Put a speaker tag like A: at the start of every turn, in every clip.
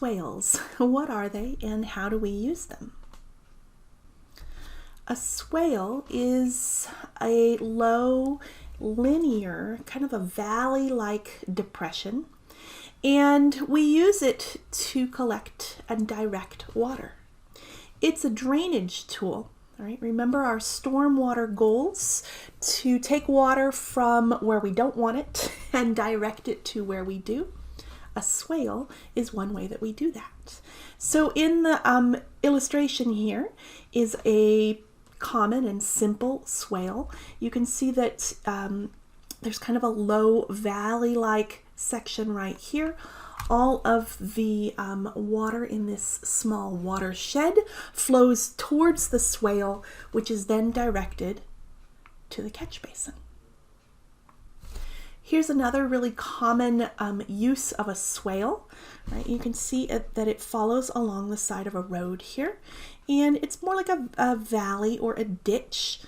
A: swales. What are they and how do we use them? A swale is a low, linear, kind of a valley-like depression, and we use it to collect and direct water. It's a drainage tool. All right, remember our stormwater goals: to take water from where we don't want it and direct it to where we do. A swale is one way that we do that. So in the illustration here is a common and simple swale. You can see that there's kind of a low valley-like section right here. All of the water in this small watershed flows towards the swale, which is then directed to the catch basin. Here's another really common use of a swale. Right? You can see that it follows along the side of a road here, and it's more like a valley or a ditch.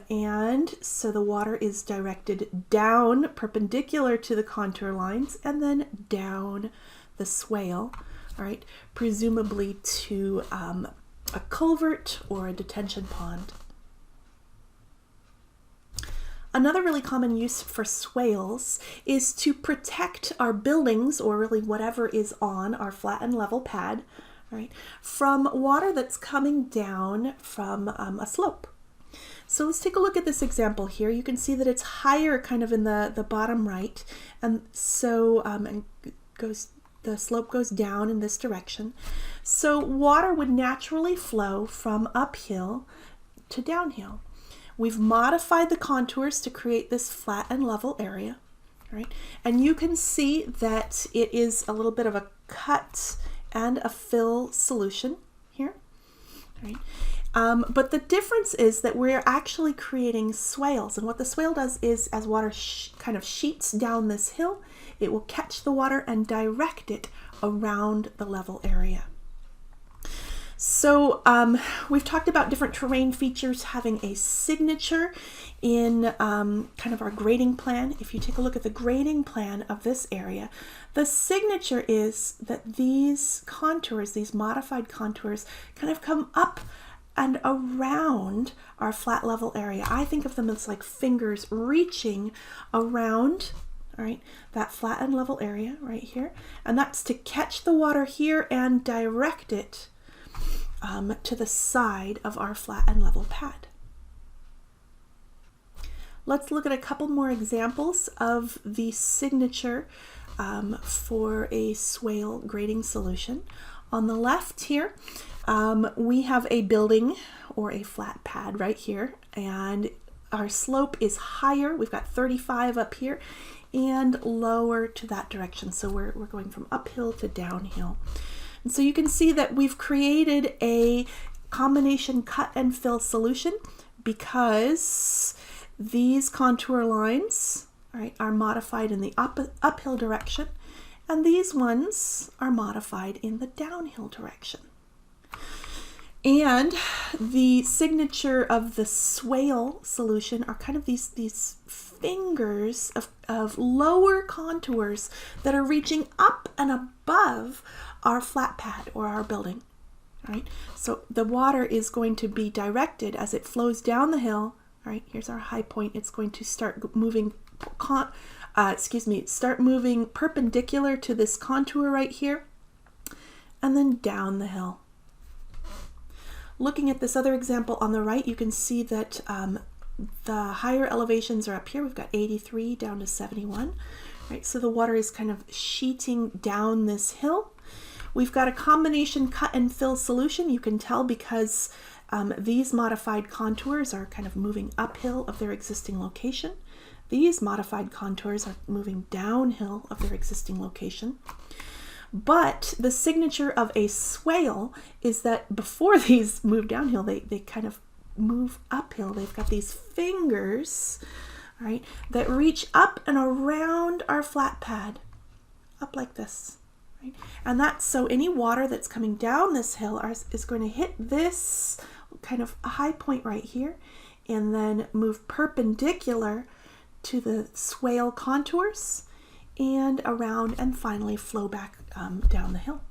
A: And so the water is directed down perpendicular to the contour lines and then down the swale, all right, presumably to a culvert or a detention pond. Another really common use for swales is to protect our buildings, or really whatever is on our flat and level pad, right, from water that's coming down from a slope. So let's take a look at this example here. You can see that it's higher kind of in the bottom right, and so the slope goes down in this direction. So water would naturally flow from uphill to downhill. We've modified the contours to create this flat and level area, right? And you can see that it is a little bit of a cut and a fill solution here, right? But the difference is that we're actually creating swales, and what the swale does is, as water kind of sheets down this hill, it will catch the water and direct it around the level area. So we've talked about different terrain features having a signature in kind of our grading plan. If you take a look at the grading plan of this area, the signature is that these contours, these modified contours, kind of come up and around our flat level area. I think of them as like fingers reaching around, all right, that flat and level area right here. And that's to catch the water here and direct it to the side of our flat and level pad. Let's look at a couple more examples of the signature for a swale grading solution. On the left here, we have a building or a flat pad right here, and our slope is higher. We've got 35 up here and lower to that direction. So we're going from uphill to downhill. And so you can see that we've created a combination cut and fill solution because these contour lines, all right, are modified in the uphill direction, and these ones are modified in the downhill direction. And the signature of the swale solution are kind of these fingers of lower contours that are reaching up and above our flat pad or our building, right? So the water is going to be directed as it flows down the hill, right? Here's our high point. It's going to start moving, start moving perpendicular to this contour right here, and then down the hill. Looking at this other example on the right, you can see that the higher elevations are up here. We've got 83 down to 71, right? So the water is kind of sheeting down this hill. We've got a combination cut and fill solution. You can tell because these modified contours are kind of moving uphill of their existing location. These modified contours are moving downhill of their existing location. But the signature of a swale is that before these move downhill, they kind of move uphill. They've got these fingers, right, that reach up and around our flat pad, up like this. Right? And that's so any water that's coming down this hill is going to hit this kind of high point right here and then move perpendicular to the swale contours and around and finally flow back down the hill.